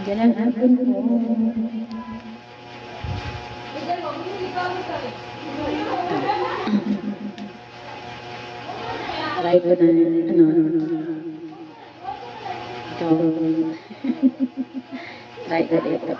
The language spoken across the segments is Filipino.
Diyan ang hapon ko. Try ko na, ito. Try ko dito.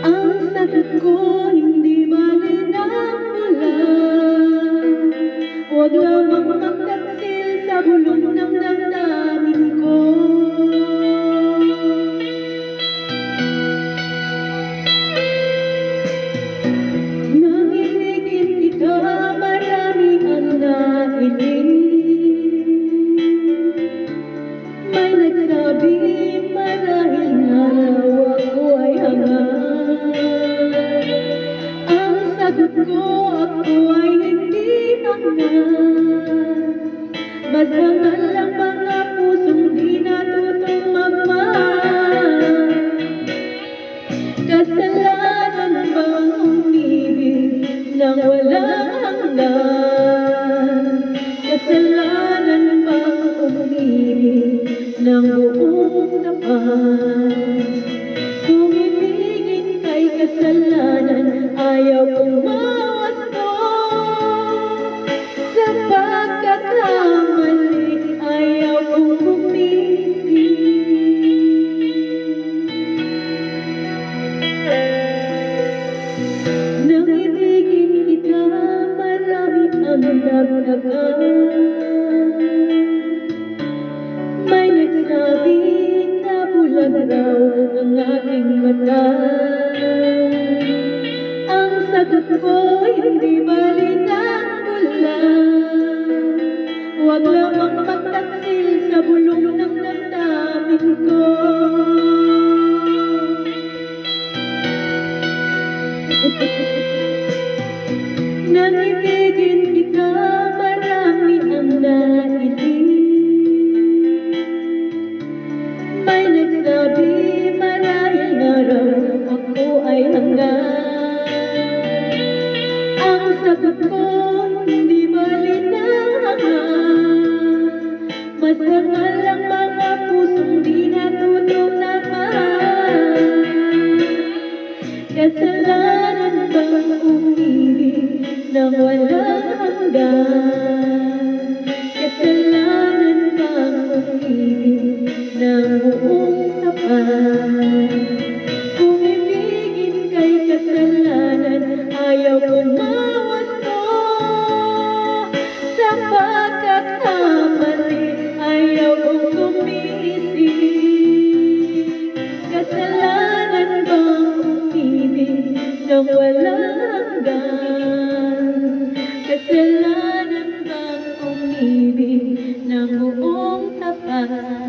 Ang sagot ko hindi bali ng ulan. Huwag lamang magtaksil sa bulong ng damdamin ko. Nang ibigin kita, marami ang nailing. May nagsabi marahil araw ako ay hangat. Ang sagot ko, ako ay hindi hangat. Masangan lang mga pusong di natutong magmahal. Kasalanan bang umibig nang walang hanggan? Kasalanan bang umibig ng buong tapat? Kung ibigin kay kasalanan, ayaw kong mawasto. Sa pagkakamali, ayaw kong bumisi. Nang ibigin kita, marami ang nagdagan. May nagsabi na bulag raw ang aking mata. Ang sagot ko, hindi bali ng bulan. Huwag lamang magtaksil sa bulong ng damdamin ko. Nang ibigin kita, marami ang nailing. May nagsabi marahil na raw ako ay hanggan. Ang sagot ko, hindi bali na hangat. Masangal lang mga pusong di natutong na mahal. Kasalanan bang umibig nang walang hanggan? Kasalanan bang umibig ng buong tapat? Kung ibigin kay kasalanan, ayaw kong mawasto. Sa pagkakamali, ayaw kong kumisi. Kasalanan bang umibig nang walang hanggan? Kasalanan bang umibig ng buong tapat?